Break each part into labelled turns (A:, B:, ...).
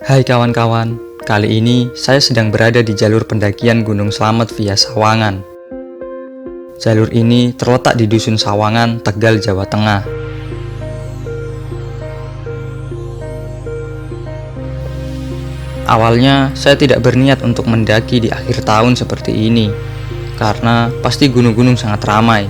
A: Hai kawan-kawan, kali ini saya sedang berada di jalur pendakian Gunung Slamet via Sawangan. Jalur ini terletak di Dusun Sawangan, Tegal, Jawa Tengah. Awalnya saya tidak berniat untuk mendaki di akhir tahun seperti ini, karena pasti gunung-gunung sangat ramai.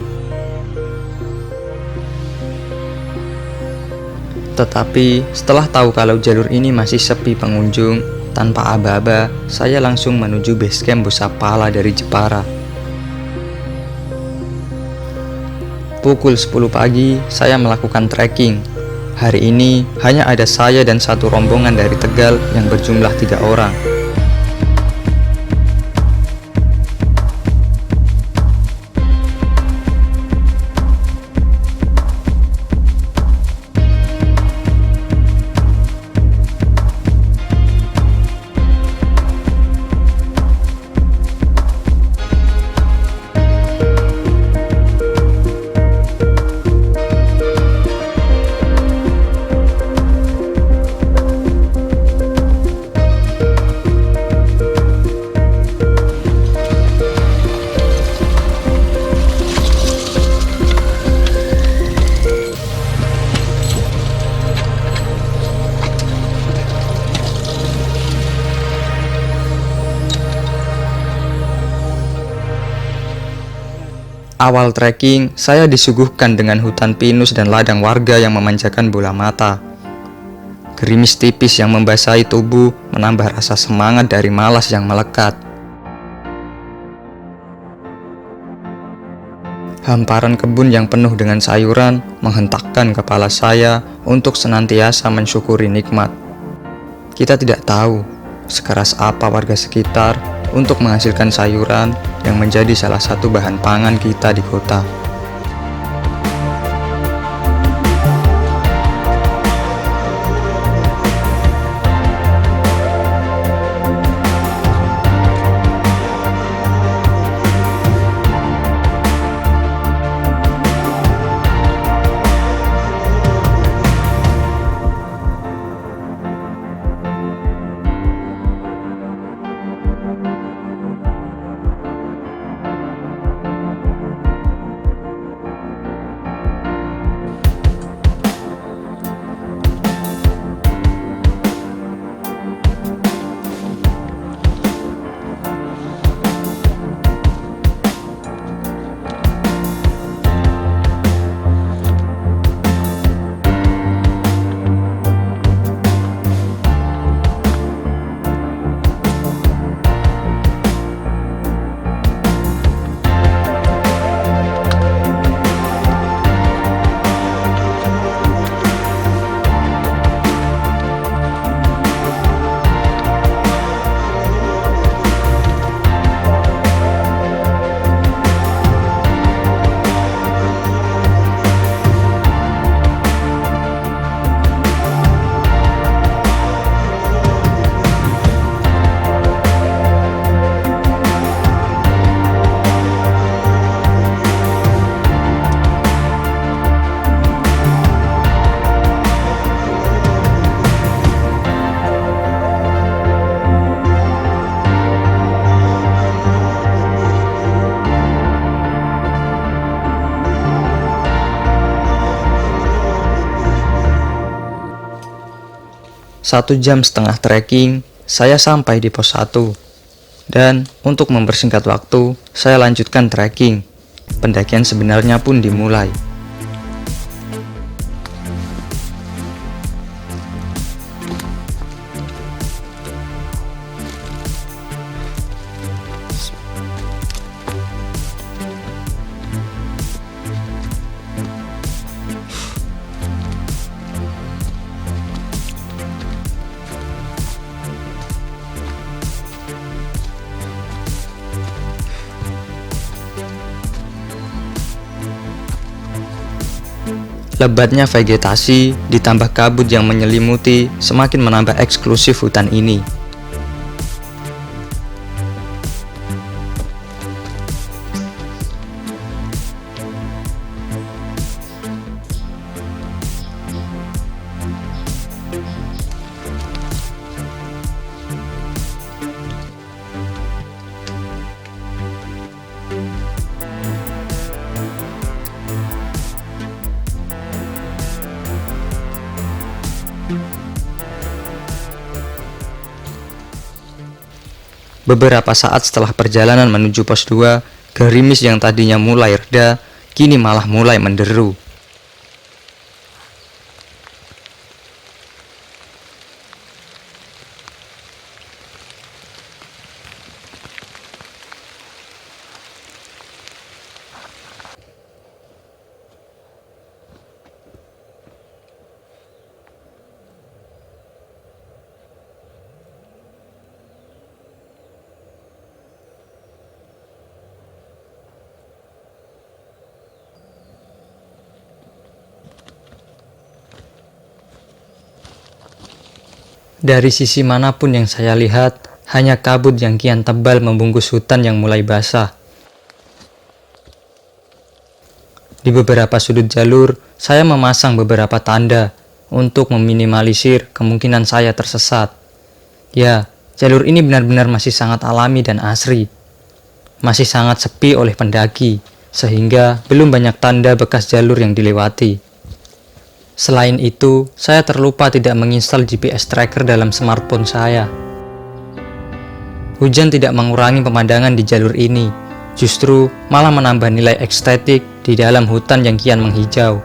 A: Tetapi setelah tahu kalau jalur ini masih sepi pengunjung, tanpa aba-aba, saya langsung menuju base camp Bosapala dari Jepara. Pukul 10 pagi, saya melakukan trekking. Hari ini hanya ada saya dan satu rombongan dari Tegal yang berjumlah 3 orang. Awal trekking, saya disuguhkan dengan hutan pinus dan ladang warga yang memanjakan bola mata. Gerimis tipis yang membasahi tubuh menambah rasa semangat dari malas yang melekat. Hamparan kebun yang penuh dengan sayuran menghentakkan kepala saya untuk senantiasa mensyukuri nikmat. Kita tidak tahu sekeras apa warga sekitar untuk menghasilkan sayuran yang menjadi salah satu bahan pangan kita di kota. Satu jam setengah trekking, saya sampai di pos 1. Dan untuk mempersingkat waktu, saya lanjutkan trekking. Pendakian sebenarnya pun dimulai. Lebatnya vegetasi ditambah kabut yang menyelimuti semakin menambah eksklusif hutan ini. beberapa saat setelah perjalanan menuju pos 2, gerimis yang tadinya mulai reda, kini malah mulai menderu. Dari sisi manapun yang saya lihat, hanya kabut yang kian tebal membungkus hutan yang mulai basah. Di beberapa sudut jalur, saya memasang beberapa tanda untuk meminimalisir kemungkinan saya tersesat. Ya, jalur ini benar-benar masih sangat alami dan asri. Masih sangat sepi oleh pendaki, sehingga belum banyak tanda bekas jalur yang dilewati. Selain itu, saya terlupa tidak menginstal GPS tracker dalam smartphone saya. Hujan tidak mengurangi pemandangan di jalur ini, justru malah menambah nilai estetik di dalam hutan yang kian menghijau.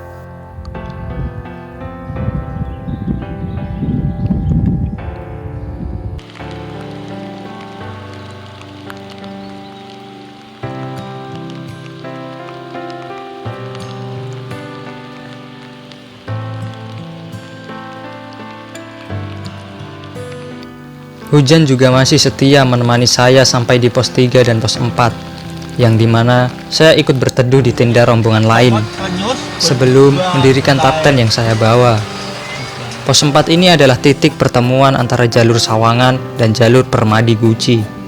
A: Hujan juga masih setia menemani saya sampai di pos 3 dan pos 4, yang dimana saya ikut berteduh di tenda rombongan lain, sebelum mendirikan tapten yang saya bawa. Pos 4 ini adalah titik pertemuan antara jalur Sawangan dan jalur Permadi Guci.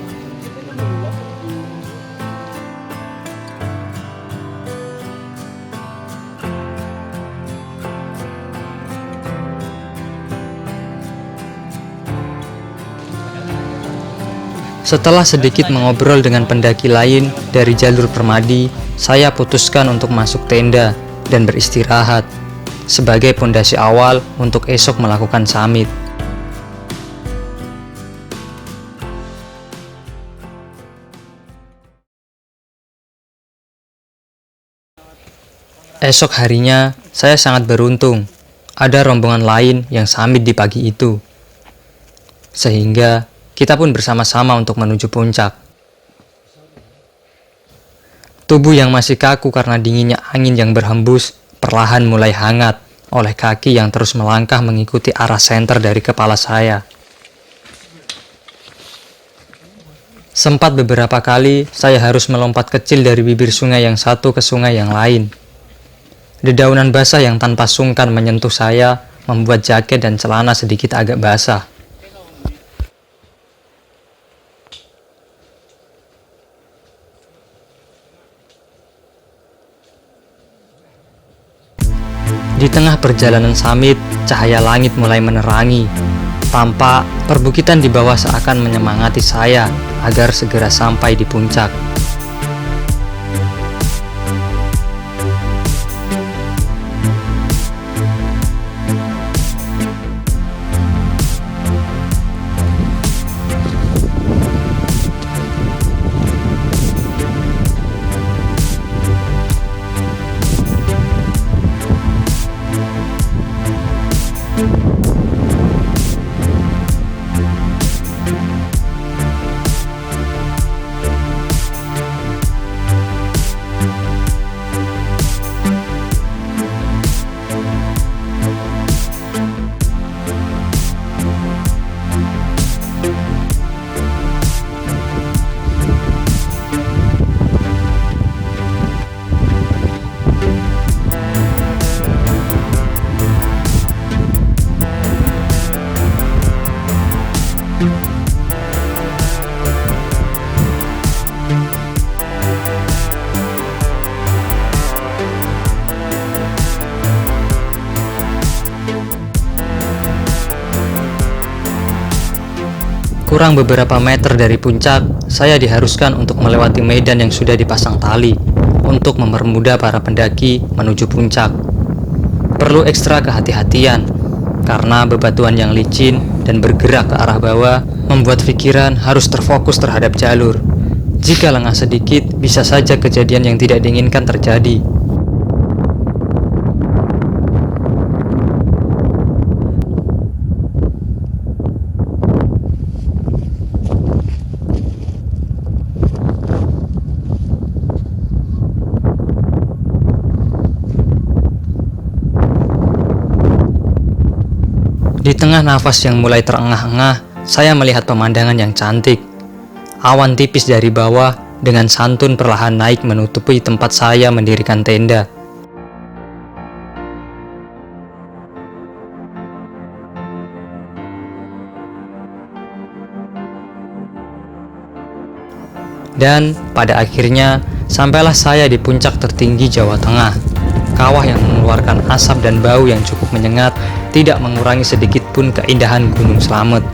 A: Setelah sedikit mengobrol dengan pendaki lain dari jalur Permadi, saya putuskan untuk masuk tenda dan beristirahat sebagai pondasi awal untuk esok melakukan summit. Esok harinya, saya sangat beruntung. Ada rombongan lain yang summit di pagi itu. Sehingga kita pun bersama-sama untuk menuju puncak. Tubuh yang masih kaku karena dinginnya angin yang berhembus perlahan mulai hangat oleh kaki yang terus melangkah mengikuti arah senter dari kepala saya. Sempat beberapa kali saya harus melompat kecil dari bibir sungai yang satu ke sungai yang lain. Dedaunan basah yang tanpa sungkan menyentuh saya membuat jaket dan celana sedikit agak basah. Di tengah perjalanan summit, cahaya langit mulai menerangi. Tampak perbukitan di bawah seakan menyemangati saya agar segera sampai di puncak. Kurang beberapa meter dari puncak, saya diharuskan untuk melewati medan yang sudah dipasang tali untuk mempermudah para pendaki menuju puncak. Perlu ekstra kehati-hatian karena bebatuan yang licin dan bergerak ke arah bawah membuat pikiran harus terfokus terhadap jalur. Jika lengah sedikit, bisa saja kejadian yang tidak diinginkan terjadi. Di tengah nafas yang mulai terengah-engah, saya melihat pemandangan yang cantik. Awan tipis dari bawah dengan santun perlahan naik menutupi tempat saya mendirikan tenda. Dan pada akhirnya, sampailah saya di puncak tertinggi Jawa Tengah. Kawah yang mengeluarkan asap dan bau yang cukup menyengat tidak mengurangi sedikit pun keindahan Gunung Slamet.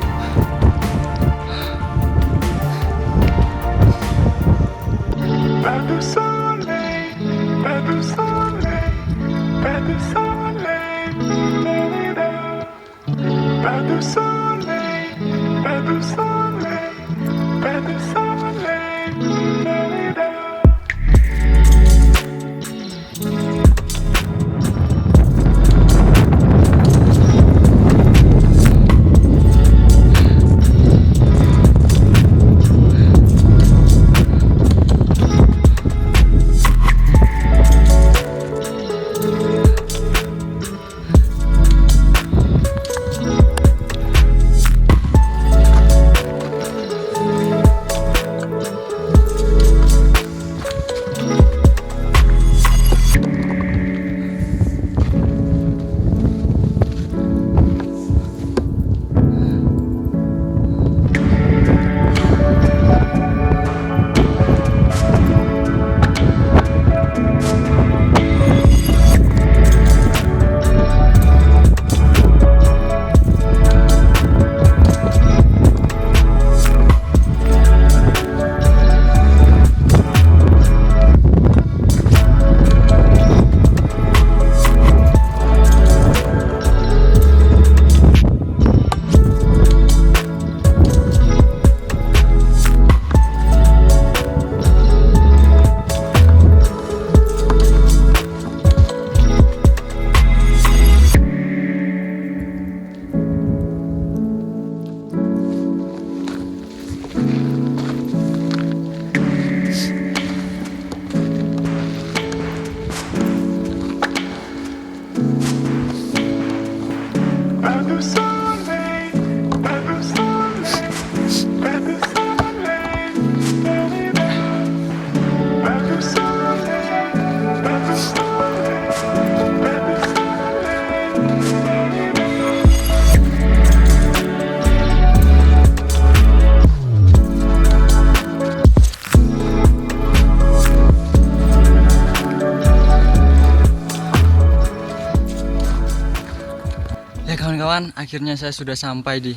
A: Kawan-kawan, akhirnya saya sudah sampai di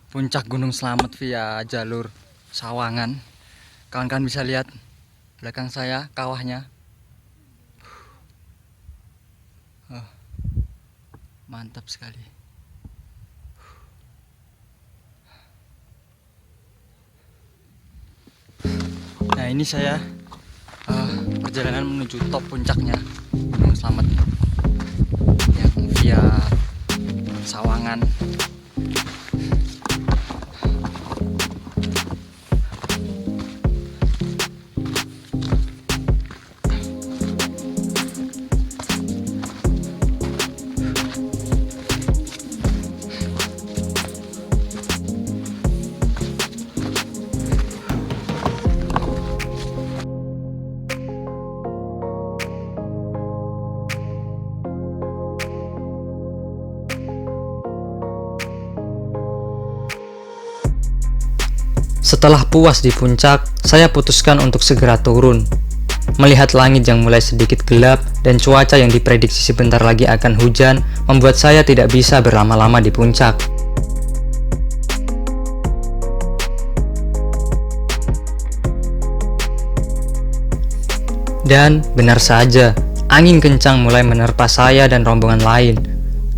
A: puncak Gunung Slamet via jalur Sawangan. Kawan-kawan bisa lihat belakang saya kawahnya. Mantap sekali. Nah, ini saya perjalanan menuju top puncaknya Gunung Slamet yang via Sawangan. Setelah puas di puncak, saya putuskan untuk segera turun. Melihat langit yang mulai sedikit gelap dan cuaca yang diprediksi sebentar lagi akan hujan, membuat saya tidak bisa berlama-lama di puncak. Dan benar saja, angin kencang mulai menerpa saya dan rombongan lain.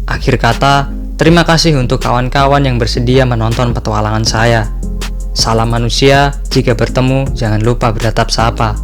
A: Akhir kata, Terima kasih untuk kawan-kawan yang bersedia menonton petualangan saya. Salam manusia, jika bertemu jangan lupa bertatap sapa.